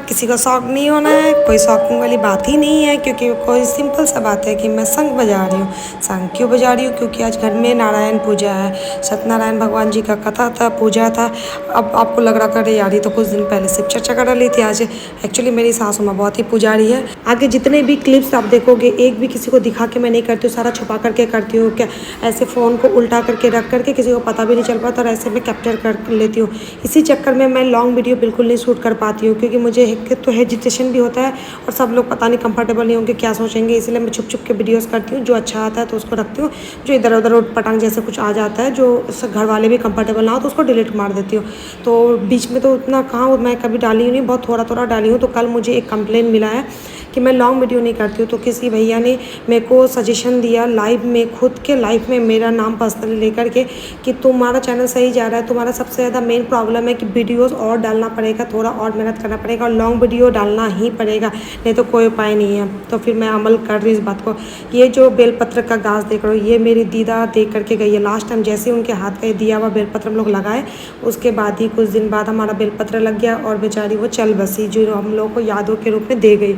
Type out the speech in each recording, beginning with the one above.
किसी को शौक नहीं होना है, कोई शौकिंग वाली बात ही नहीं है, क्योंकि कोई सिंपल सा बात है कि मैं शंख बजा रही हूँ। शंख क्यों बजा रही हूँ? क्योंकि आज घर में नारायण पूजा है, सत्यनारायण भगवान जी का कथा था, पूजा था। अब आपको लग रहा था अरे यार ये तो कुछ दिन पहले शिव चर्चा करा ली थी। आज एक्चुअली मेरी सासू माँ बहुत ही पुजारी है। आगे जितने भी क्लिप्स आप देखोगे, एक भी किसी को दिखा के मैं नहीं करती हूँ, सारा छुपा करके करती हूँ। क्या ऐसे फ़ोन को उल्टा करके रख करके किसी को पता भी नहीं चल पाता, और ऐसे में कैप्चर कर लेती हूँ। इसी चक्कर में मैं लॉन्ग वीडियो बिल्कुल नहीं शूट कर पाती हूँ, क्योंकि मुझे एक तो हेजिटेशन भी होता है, और सब लोग पता नहीं कंफर्टेबल नहीं होंगे, क्या सोचेंगे। इसलिए मैं छुप छुप के वीडियोस करती हूँ। जो अच्छा आता है तो उसको रखती हूँ, जो इधर उधर उठ पटांग जैसे कुछ आ जाता है, जो घर वाले भी कंफर्टेबल ना हो, तो उसको डिलीट मार देती हूँ। तो बीच में तो उतना कहाँ मैं कभी डाली हूँ नहीं, बहुत थोड़ा थोड़ा डाली हूँ। तो कल मुझे एक कंप्लेन मिला है कि मैं लॉन्ग वीडियो नहीं करती हूँ, तो किसी भैया ने मेरे को सजेशन दिया लाइव में, खुद के लाइव में मेरा नाम पर्सनली लेकर के, कि तुम्हारा चैनल सही जा रहा है, तुम्हारा सबसे ज़्यादा मेन प्रॉब्लम है कि वीडियोस और डालना पड़ेगा, थोड़ा और मेहनत करना पड़ेगा, और लॉन्ग वीडियो डालना ही पड़ेगा, नहीं तो कोई उपाय नहीं है। तो फिर मैं अमल कर रही हूँ इस बात को। ये जो बेलपत्र का घास देख रहे हो, ये मेरी दीदा दे करके गई है लास्ट टाइम। जैसे उनके हाथ का दिया हुआ बेलपत्र हम लोग लगाए, उसके बाद ही कुछ दिन बाद हमारा बेलपत्र लग गया, और बेचारी वो चल बसी, जो हम लोग को यादों के रूप में दे गई।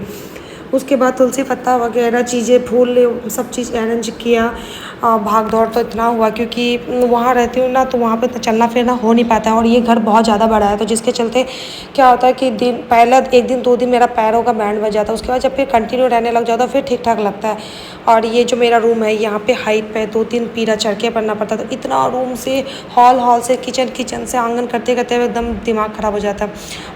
उसके बाद तुलसी पत्ता वगैरह चीज़ें, फूल, सब चीज़ अरेंज किया। भाग दौड़ तो इतना हुआ, क्योंकि वहाँ रहती हूँ ना, तो वहाँ पे तो चलना फिरना हो नहीं पाता है, और ये घर बहुत ज़्यादा बड़ा है, तो जिसके चलते क्या होता है कि दिन पहला एक दिन 2 दिन मेरा पैरों का बैंड बज जाता है। उसके बाद जब फिर कंटिन्यू रहने लग जाता है, फिर ठीक ठाक लगता है। और ये जो मेरा रूम है, यहाँ पे हाइट पे 2-3 पीरा चढ़ के पढ़ना पड़ता था। इतना रूम से हॉल से किचन से आंगन करते करते एकदम दिमाग ख़राब हो जाता है।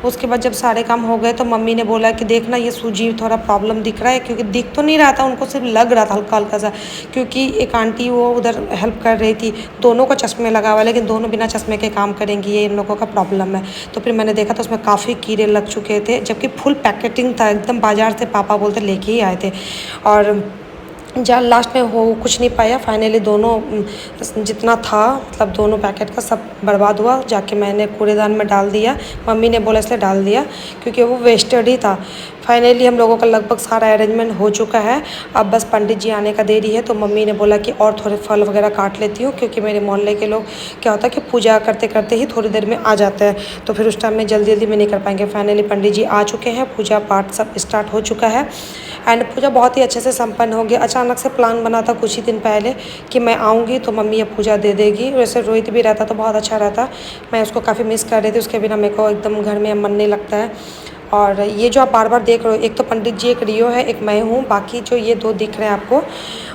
उसके बाद जब सारे काम हो गए, तो मम्मी ने बोला कि देखना ये सूजी थोड़ा प्रॉब्लम दिख रहा है, क्योंकि दिख तो नहीं रहा था उनको, सिर्फ लग रहा था हल्का हल्का सा, क्योंकि एक आंटी वो उधर हेल्प कर रही थी, दोनों को चश्मे लगा हुआ, लेकिन दोनों बिना चश्मे के काम करेंगी, ये इन लोगों का प्रॉब्लम है। तो फिर मैंने देखा तो उसमें काफ़ी कीड़े लग चुके थे, जबकि फुल पैकेटिंग था एकदम, बाजार से पापा बोलते लेके ही आए थे। और जहाँ लास्ट में हो कुछ नहीं पाया, फाइनली दोनों जितना था, मतलब दोनों पैकेट का सब बर्बाद हुआ। जाके मैंने कूड़ेदान में डाल दिया, मम्मी ने बोला इसलिए डाल दिया क्योंकि वो वेस्टेड ही था। फाइनली हम लोगों का लगभग सारा अरेंजमेंट हो चुका है, अब बस पंडित जी आने का देरी है। तो मम्मी ने बोला कि और थोड़े फल वगैरह काट लेती हूँ, क्योंकि मेरे मोहल्ले के लोग क्या होता है कि पूजा करते करते ही थोड़ी देर में आ जाते हैं, तो फिर उस टाइम में जल्दी जल्दी में नहीं कर पाएंगे। फाइनली पंडित जी आ चुके हैं, पूजा पाठ सब स्टार्ट हो चुका है, एंड पूजा बहुत ही अच्छे से संपन्न हो गया। अचानक से प्लान बना था कुछ ही दिन पहले कि मैं आऊँगी तो मम्मी अब पूजा दे देगी। वैसे रोहित भी रहता तो बहुत अच्छा रहता, मैं उसको काफ़ी मिस कर रही थी, उसके बिना मेरे को एकदम घर में मन नहीं लगता है। और ये जो आप बार बार देख रहे हो, एक तो पंडित जी, एक रियो है, एक मैं हूँ, बाकी जो ये 2 दिख रहे हैं आपको,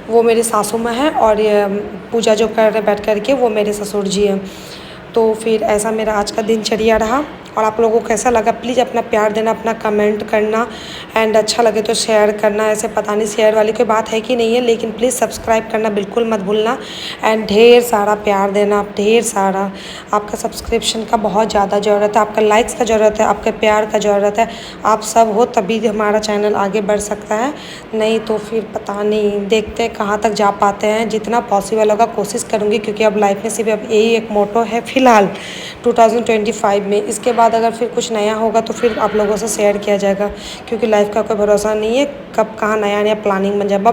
वो मेरी सासू माँ है, और ये पूजा जो कर रहे बैठ कर के, वो मेरे ससुर जी हैं। तो फिर ऐसा मेरा आज का दिनचर्या रहा। और आप लोगों को कैसा लगा प्लीज़ अपना प्यार देना, अपना कमेंट करना, एंड अच्छा लगे तो शेयर करना। ऐसे पता नहीं शेयर वाली कोई बात है कि नहीं है, लेकिन प्लीज़ सब्सक्राइब करना बिल्कुल मत भूलना, एंड ढेर सारा प्यार देना, ढेर सारा। आपका सब्सक्रिप्शन का बहुत ज़्यादा ज़रूरत है, आपका लाइक्स का ज़रूरत है, आपके प्यार का ज़रूरत है। आप सब हो तभी हमारा चैनल आगे बढ़ सकता है, नहीं तो फिर पता नहीं, देखते हैं कहाँ तक जा पाते हैं। जितना पॉसिबल होगा कोशिश करूँगी, क्योंकि अब लाइफ में सिर्फ अब यही एक मोटो है फ़िलहाल 2025 में। इसके बाद अगर फिर कुछ नया होगा तो फिर आप लोगों से शेयर किया जाएगा, क्योंकि लाइफ का कोई भरोसा नहीं है, कब कहाँ नया नया प्लानिंग बन जाए।